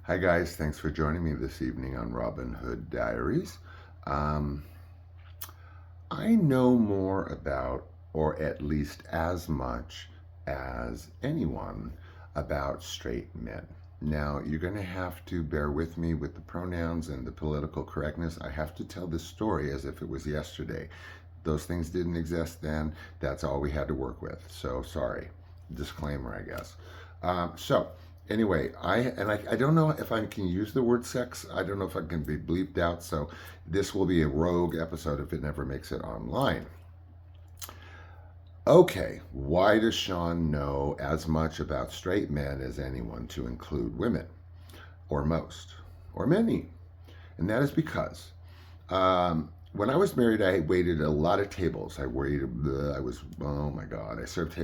Hi guys, thanks for joining me this evening on Robin Hood Diaries. Um, I know more about, or at least as much as anyone, about straight men. Now, you're going to have to bear with me with the pronouns and the political correctness. I have to tell this story as if it was yesterday. Those things didn't exist then. That's all we had to work with. So, sorry. Disclaimer, I guess. So, anyway, I don't know if I can use the word sex. I don't know if I can be bleeped out. So this will be a rogue episode if it never makes it online. Okay, why does Sean know as much about straight men as anyone, to include women, or most, or many? And that is because when I was married, I waited a lot of tables. I was, oh my God, I served,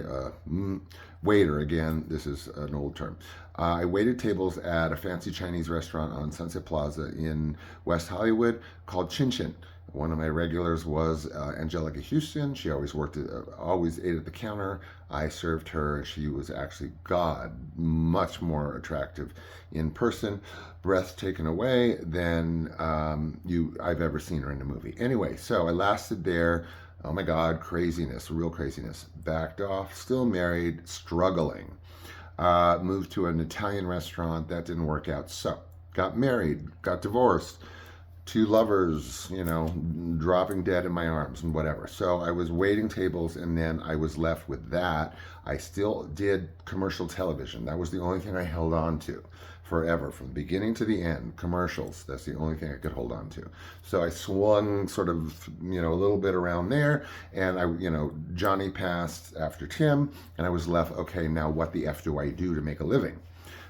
waiter again. This is an old term. I waited tables at a fancy Chinese restaurant on Sunset Plaza in West Hollywood called Chin Chin. One of my regulars was Angelica Houston. She always ate at the counter. I served her. She was actually, God, much more attractive in person, breath taken away than I've ever seen her in a movie. Anyway, so I lasted there. Oh my God, craziness, real craziness. Backed off, still married, struggling. Moved to an Italian restaurant. That didn't work out. So got married, got divorced, two lovers, dropping dead in my arms and whatever. So I was waiting tables and then I was left with that. I still did commercial television. That was the only thing I held on to forever, from the beginning to the end. Commercials, that's the only thing I could hold on to. So I swung sort of, a little bit around there, and Johnny passed after Tim, and I was left, okay, now what the F do I do to make a living?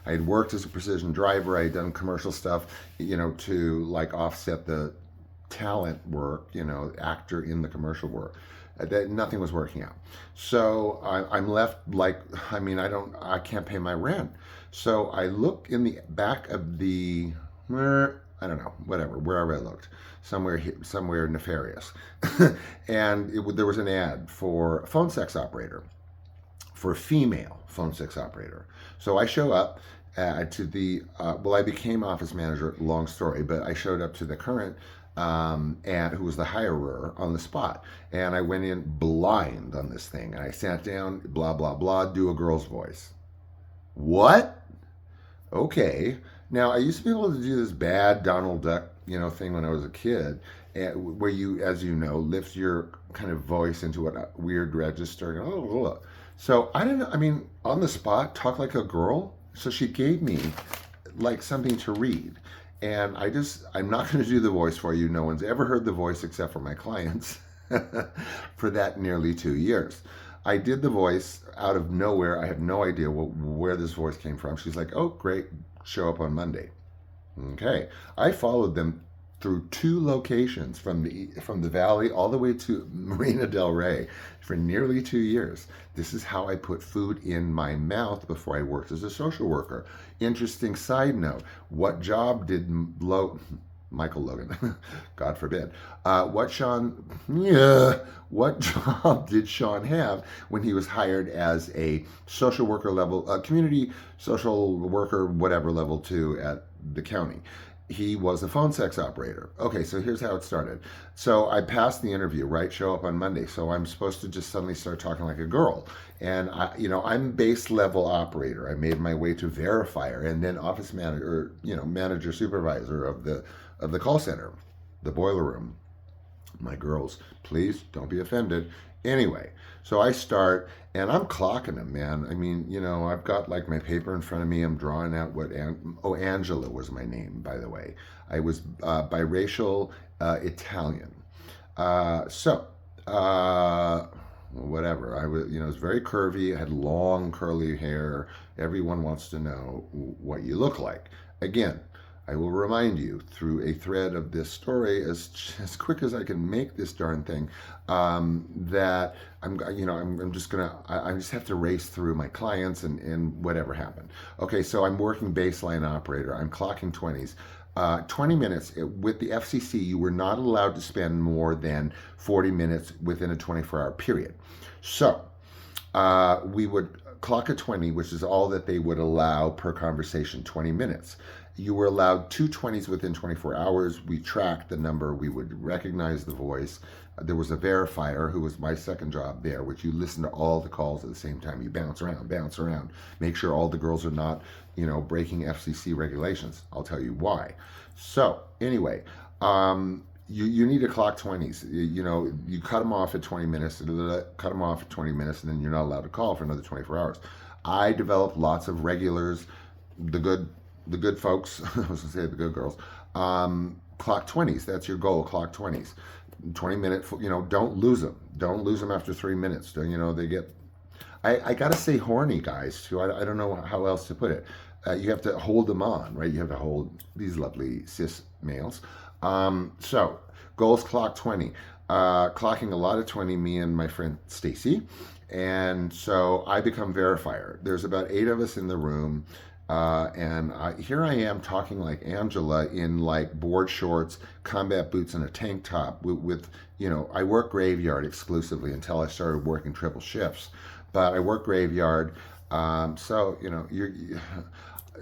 I had worked as a precision driver. I had done commercial stuff, to like offset the talent work, actor in the commercial work. That nothing was working out. So I'm left like, I can't pay my rent. So I look in the back of the, I don't know, whatever, wherever I looked, somewhere nefarious, and there was an ad for a phone sex operator, for a female phone sex operator. So I show up to the, I became office manager, long story, but I showed up to the current, and who was the hirer, on the spot. And I went in blind on this thing. And I sat down, blah, blah, blah, do a girl's voice. What? Okay. Now, I used to be able to do this bad Donald Duck, thing when I was a kid, where you, as you know, lift your kind of voice into a weird register. So I don't know. On the spot, talk like a girl. So she gave me like something to read. And I'm not going to do the voice for you. No one's ever heard the voice except for my clients for that nearly 2 years. I did the voice out of nowhere. I have no idea where this voice came from. She's like, oh, great. Show up on Monday. Okay. I followed them through two locations, from the valley all the way to Marina Del Rey, for nearly 2 years. This is how I put food in my mouth before I worked as a social worker. Interesting side note: what job did Michael Logan, God forbid, what job did Sean have when he was hired as a social worker level, community social worker, whatever, level 2 at the county? He was a phone sex operator. Okay, so here's how it started. So I passed the interview, right? Show up on Monday. So I'm supposed to just suddenly start talking like a girl. And I'm base level operator. I made my way to verifier and then office manager, manager supervisor of the call center, the boiler room. My girls, please don't be offended. Anyway, so I start and I'm clocking them, man. I've got like my paper in front of me. I'm drawing out Angela was my name, by the way. I was biracial Italian. So, whatever. I was very curvy. I had long curly hair. Everyone wants to know what you look like. Again, I will remind you through a thread of this story, as quick as I can make this darn thing, that I'm just have to race through my clients and whatever happened. Okay, so I'm working baseline operator. I'm clocking 20s. 20 minutes with the FCC. You were not allowed to spend more than 40 minutes within a 24-hour period. So we would clock at 20, which is all that they would allow per conversation, 20 minutes. You were allowed two 20s within 24 hours. We tracked the number. We would recognize the voice. There was a verifier who was my second job there, which you listen to all the calls at the same time. You bounce around, make sure all the girls are not, breaking FCC regulations. I'll tell you why. So anyway, you need to clock 20s. You cut them off at 20 minutes, cut them off at 20 minutes, and then you're not allowed to call for another 24 hours. I developed lots of regulars, the good folks, I was gonna say the good girls, clock 20s. That's your goal, clock 20s. 20 minute, don't lose them. Don't lose them after 3 minutes. They get, I gotta say horny, guys, too. I don't know how else to put it. You have to hold them on, right? You have to hold these lovely cis males. So goals clock 20, clocking a lot of 20, me and my friend Stacy. And so I become verifier. There's about 8 of us in the room. Here I am talking like Angela in like board shorts, combat boots, and a tank top with I work graveyard exclusively until I started working triple shifts, but I work graveyard.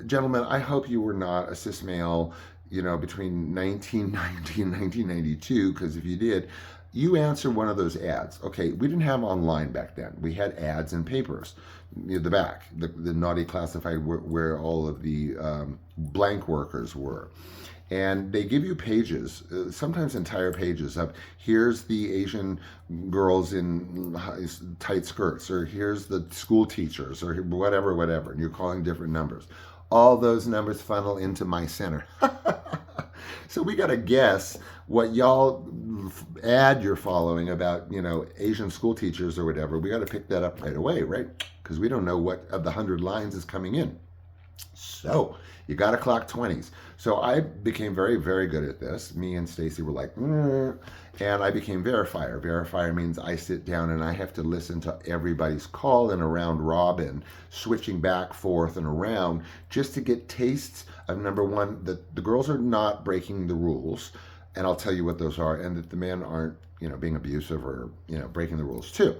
Gentlemen, I hope you were not a cis male, between 1990 and 1992, because if you did, you answer one of those ads. Okay, we didn't have online back then. We had ads in papers, the back, the naughty classified where all of the blank workers were. And they give you pages, sometimes entire pages of here's the Asian girls in tight skirts, or here's the school teachers, or whatever, and you're calling different numbers. All those numbers funnel into my center. So we got to guess what y'all ad you're following about, Asian school teachers or whatever. We got to pick that up right away, right? Because we don't know what of the 100 lines is coming in. So you got to clock 20s. So I became very, very good at this. Me and Stacy were like, and I became verifier. Verifier means I sit down and I have to listen to everybody's call in a round robin, switching back, forth, and around just to get tastes of, number one, that the girls are not breaking the rules, and I'll tell you what those are, and that the men aren't, being abusive or, breaking the rules too.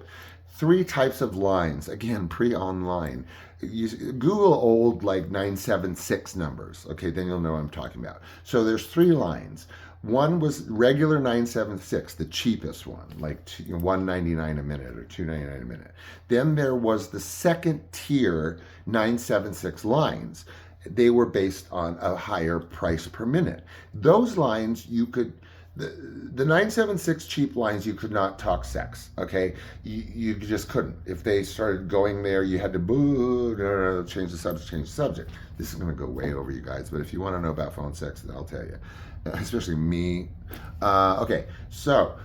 3 types of lines, again, pre-online. Google old like 976 numbers, okay, then you'll know what I'm talking about. So there's 3 lines. One was regular 976, the cheapest one, like $1.99 a minute or $2.99 a minute. Then there was the second tier 976 lines. They were based on a higher price per minute. Those lines you could, the 976 cheap lines, you could not talk sex, okay? You just couldn't. If they started going there, you had to change the subject. This is going to go way over you guys, but if you want to know about phone sex, then I'll tell you, especially me. Okay, so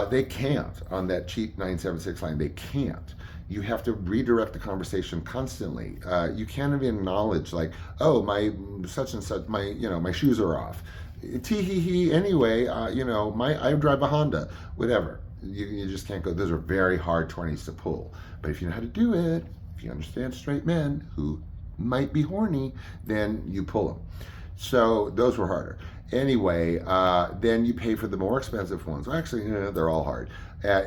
they can't on that cheap 976 line. They can't. You have to redirect the conversation constantly. You can't even acknowledge like, oh, my such and such, my shoes are off. Tee-hee-hee, anyway, I drive a Honda, whatever. You just can't go. Those are very hard 20s to pull. But if you know how to do it, if you understand straight men who might be horny, then you pull them. So those were harder. Anyway, then you pay for the more expensive ones. Well, actually, they're all hard.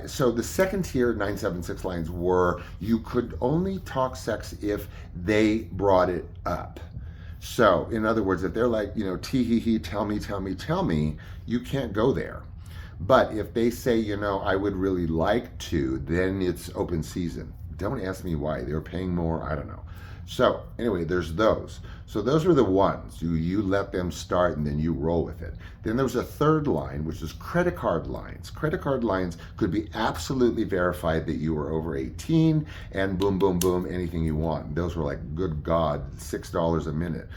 So the second tier 976 lines were, you could only talk sex if they brought it up. So, in other words, if they're like, tee-hee-hee, tell me, you can't go there. But if they say, I would really like to, then it's open season. Don't ask me why. They're paying more. I don't know. So, anyway, there's those. So those are the ones. You let them start and then you roll with it. Then there was a third line, which is credit card lines. Credit card lines could be absolutely verified that you were over 18 and boom, boom, boom, anything you want. Those were like, good God, $6 a minute.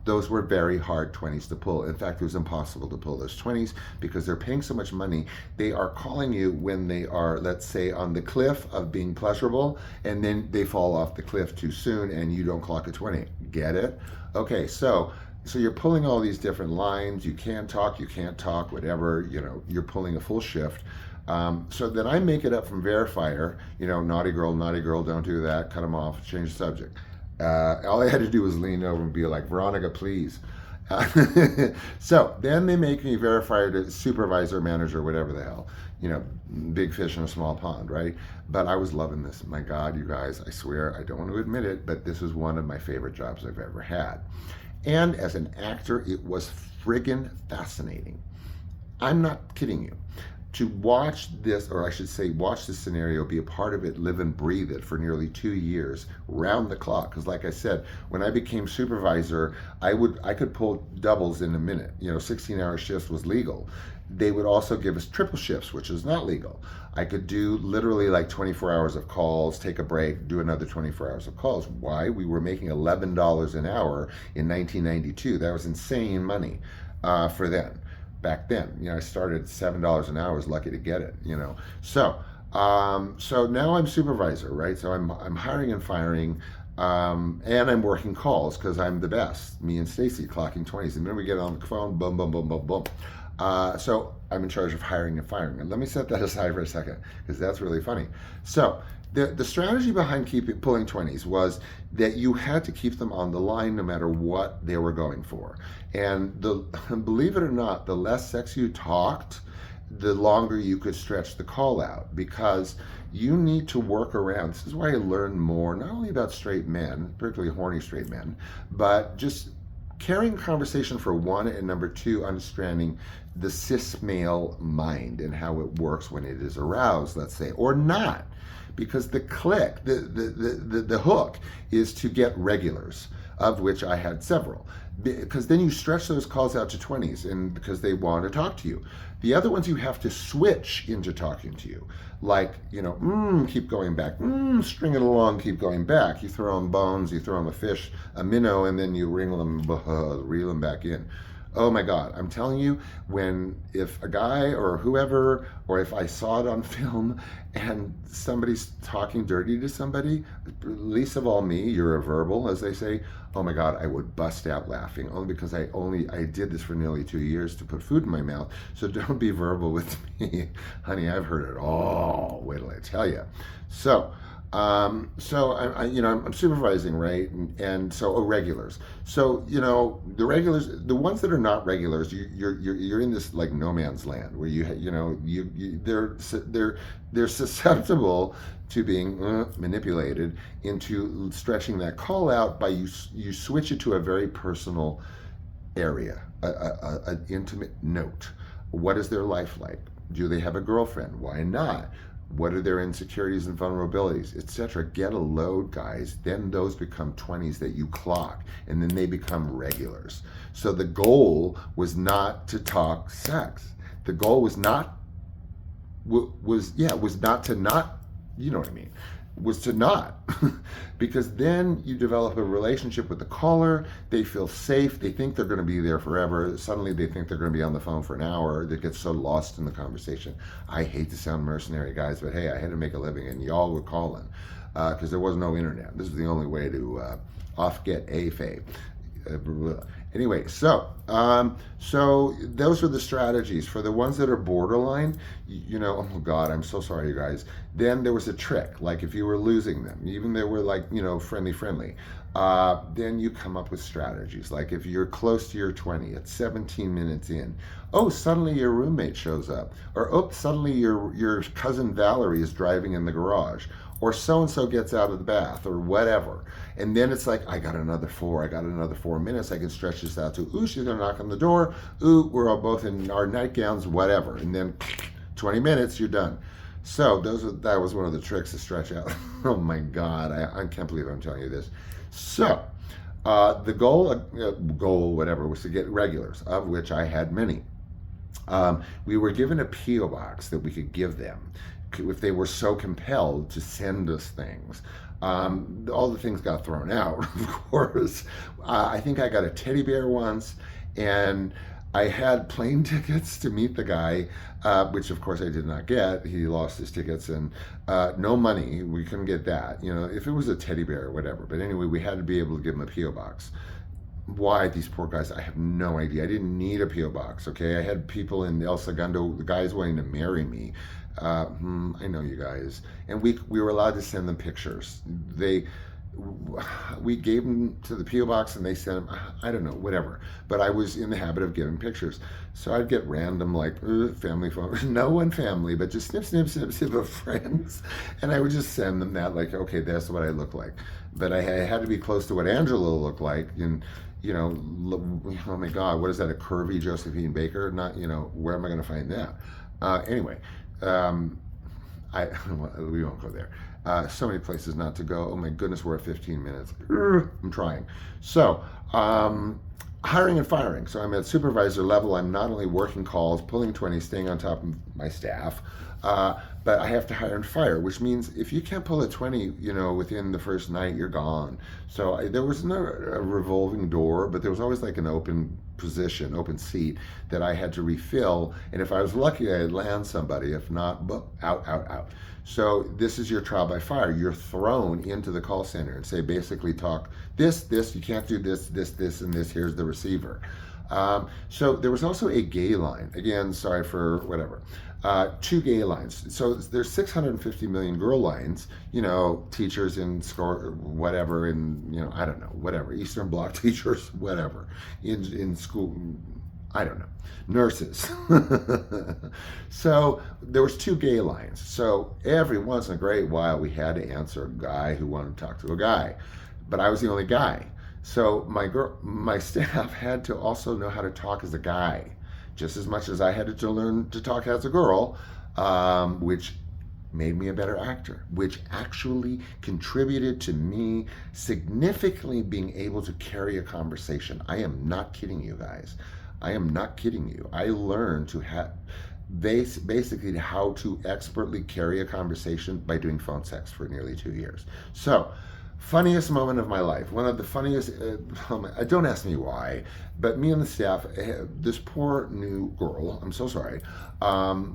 Those were very hard 20s to pull. In fact, it was impossible to pull those 20s because they're paying so much money. They are calling you when they are, let's say, on the cliff of being pleasurable, and then they fall off the cliff too soon and you don't clock a 20. Get it? Okay, so you're pulling all these different lines. You can't talk, whatever, you're pulling a full shift. So then I make it up from verifier, naughty girl, don't do that, cut them off, change the subject. All I had to do was lean over and be like, Veronica, please. So then they make me verified supervisor, manager, whatever the hell. You know, big fish in a small pond, right? But I was loving this. My God, you guys, I swear, I don't want to admit it, but this was one of my favorite jobs I've ever had. And as an actor, it was friggin' fascinating. I'm not kidding you. To watch this, or I should say, watch this scenario, be a part of it, live and breathe it for nearly 2 years, round the clock. Because, like I said, when I became supervisor, I could pull doubles in a minute. 16-hour shifts was legal. They would also give us triple shifts, which is not legal. I could do literally like 24 hours of calls, take a break, do another 24 hours of calls. Why? We were making $11 an hour in 1992. That was insane money for then. Back then, I started $7 an hour. I was lucky to get it. So now I'm supervisor, right? So I'm hiring and firing, and I'm working calls because I'm the best. Me and Stacy clocking 20s, and then we get on the phone, boom, boom, boom, boom, boom. So I'm in charge of hiring and firing. And let me set that aside for a second because that's really funny. So the strategy behind pulling 20s was that you had to keep them on the line no matter what they were going for. And believe it or not, the less sex you talked, the longer you could stretch the call out because you need to work around. This is why I learned more, not only about straight men, particularly horny straight men, but just carrying conversation for one, and number two, understanding the cis male mind and how it works when it is aroused, let's say, or not. Because the hook is to get regulars, of which I had several. Because then you stretch those calls out to 20s, and because they want to talk to you. The other ones you have to switch into talking to you. Like, keep going back, string it along, keep going back. You throw them bones, you throw them a fish, a minnow, and then you reel them back in. Oh my God, I'm telling you, if a guy or whoever, or if I saw it on film and somebody's talking dirty to somebody, least of all me, you're a verbal, as they say, oh my God, I would bust out laughing, only because I did this for nearly 2 years to put food in my mouth. So don't be verbal with me. Honey, I've heard it all. Wait till I tell you. I'm supervising, right? And so irregulars. So the regulars, the ones that are not regulars, you're in this like no man's land where they're susceptible to being manipulated into stretching that call out by you switch it to a very personal area, an intimate note. What is their life like? Do they have a girlfriend? Why not? What are their insecurities and vulnerabilities, etc.? Get a load, guys. Then those become 20s that you clock, and then they become regulars. So the goal was not to talk sex. The goal was not to not, you know what I mean, was to not. Because then you develop a relationship with the caller. They feel safe. They think they're going to be there forever. Suddenly they think they're going to be on the phone for an hour. They get so lost in the conversation. I hate to sound mercenary, guys, but hey, I had to make a living, and y'all were calling because there was no internet. This is the only way to off-get a-fay. Anyway, so those are the strategies for the ones that are borderline. Oh God, I'm so sorry, you guys. Then there was a trick, like if you were losing them, even they were like friendly. Then you come up with strategies, like if you're close to your 20, at 17 minutes in, suddenly your roommate shows up, or suddenly your cousin Valerie is driving in the garage, or so-and-so gets out of the bath, or whatever. And then it's like, I got another 4 minutes. I can stretch this out to, she's gonna knock on the door. We're all both in our nightgowns, whatever. And then 20 minutes, you're done. So that was one of the tricks to stretch out. Oh my God, I can't believe I'm telling you this. So the goal, whatever, was to get regulars, of which I had many. We were given a P.O. box that we could give them if they were so compelled to send us things. All the things got thrown out, of course. I think I got a teddy bear once, and I had plane tickets to meet the guy, which of course I did not get. He lost his tickets, and no money. We couldn't get that. If it was a teddy bear or whatever. But anyway, we had to be able to give him a P.O. box. Why these poor guys? I have no idea. I didn't need a P.O. box, okay? I had people in El Segundo, the guys wanting to marry me. I know you guys. And we were allowed to send them pictures. we gave them to the P.O. box and they sent them, I don't know, whatever. But I was in the habit of giving pictures. So I'd get random, like, family photos. No one family, but just snip, snip, snip, snip of friends. And I would just send them that, like, okay, that's what I look like. But I had to be close to what Angela looked like. And, you know, oh my God, what is that, a curvy Josephine Baker? Not, you know, where am I going to find that? Anyway, I we won't go there. So many places not to go. Oh my goodness, we're at 15 minutes. I'm trying. So, hiring and firing. So I'm at supervisor level. I'm not only working calls, pulling 20, staying on top of my staff, but I have to hire and fire, which means if you can't pull a 20, you know, within the first night, you're gone. So there was no a revolving door, but there was always like an open position, open seat that I had to refill. And if I was lucky, I'd land somebody. If not, out, out, out. So this is your trial by fire. You're thrown into the call center and say, basically talk this, you can't do this, and this, here's the receiver. So there was also a gay line. Again, sorry for whatever. 2 gay lines. So there's 650 million girl lines, you know, teachers in school, whatever, in, you know, I don't know, whatever, Eastern Bloc teachers, whatever, in school, I don't know, nurses. So there was 2 gay lines. So every once in a great while we had to answer a guy who wanted to talk to a guy, but I was the only guy. So my staff had to also know how to talk as a guy, just as much as I had to learn to talk as a girl, which made me a better actor, which actually contributed to me significantly being able to carry a conversation. I am not kidding you guys. I am not kidding you. I learned to have basically how to expertly carry a conversation by doing phone sex for nearly 2 years. So, funniest moment of my life. One of the funniest, don't ask me why, but me and the staff, this poor new girl, I'm so sorry,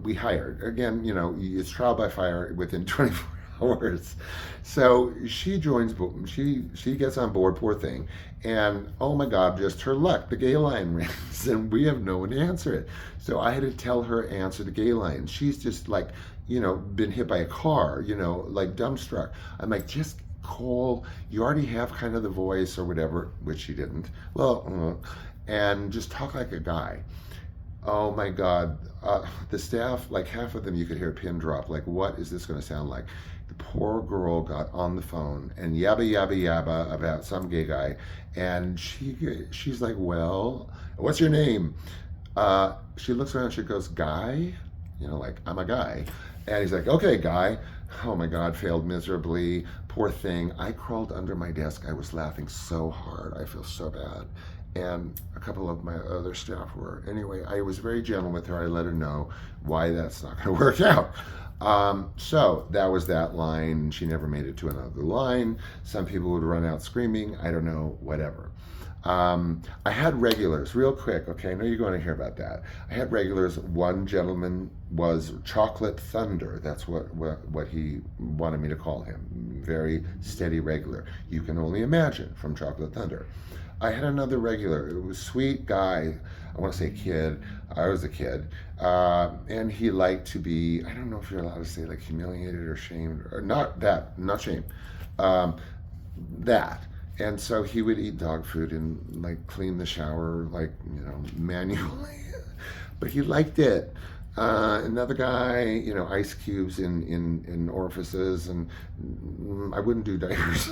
we hired. Again, you know, it's trial by fire within 24 hours. So she joins, she gets on board, poor thing. And oh my God, just her luck. The gay line rings and we have no one to answer it. So I had to tell her, answer the gay line. She's just like, you know, been hit by a car, you know, like dumbstruck. I'm like, just call, you already have kind of the voice or whatever, which she didn't. Well, and just talk like a guy. Oh my God, the staff, like half of them, you could hear a pin drop. Like, what is this going to sound like? The poor girl got on the phone and yabba yabba yabba about some gay guy, and she's like, well, what's your name? She looks around, she goes, Guy, you know, like, I'm a guy. And he's like, okay, Guy. Oh my God, failed miserably. Poor thing. I crawled under my desk. I was laughing so hard. I feel so bad. And a couple of my other staff were. Anyway, I was very gentle with her. I let her know why that's not going to work out. So that was that line. She never made it to another line. Some people would run out screaming. I don't know, whatever. I had regulars, real quick, okay? I know you're going to hear about that. I had regulars. One gentleman was Chocolate Thunder. That's what he wanted me to call him. Very steady regular. You can only imagine from Chocolate Thunder. I had another regular. It was a sweet guy. I want to say kid. I was a kid. And he liked to be, I don't know if you're allowed to say like humiliated or shamed, or not shamed. That. And so he would eat dog food and like clean the shower, like, you know, manually. But he liked it. Another guy, you know, ice cubes in orifices, and I wouldn't do diapers.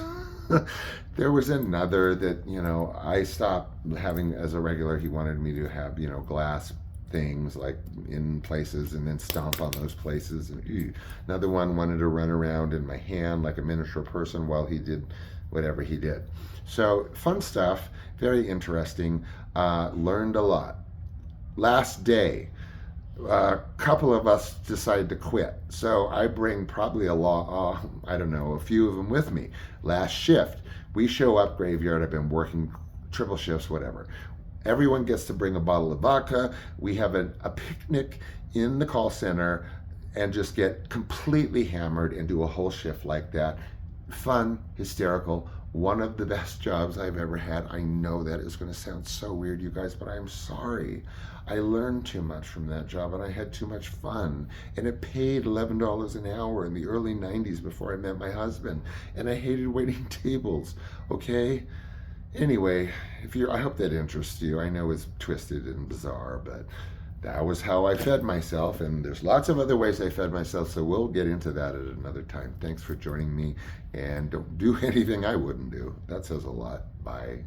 There was another that, you know, I stopped having as a regular. He wanted me to have, you know, glass things like in places and then stomp on those places. And another one wanted to run around in my hand like a miniature person while he did whatever he did. So fun stuff, very interesting. Learned a lot. Last day, a couple of us decided to quit. So I bring probably I don't know, a few of them with me. Last shift, we show up graveyard. I've been working triple shifts, whatever. Everyone gets to bring a bottle of vodka. We have a picnic in the call center and just get completely hammered and do a whole shift like that. Fun, hysterical, One of the best jobs I've ever had. I know that is going to sound so weird, you guys, but I'm sorry. I learned too much from that job and I had too much fun. And it paid $11 an hour in the early 90s before I met my husband. And I hated waiting tables, okay? Anyway, I hope that interests you. I know it's twisted and bizarre, but that was how I fed myself, and there's lots of other ways I fed myself, so we'll get into that at another time. Thanks for joining me, and don't do anything I wouldn't do. That says a lot. Bye.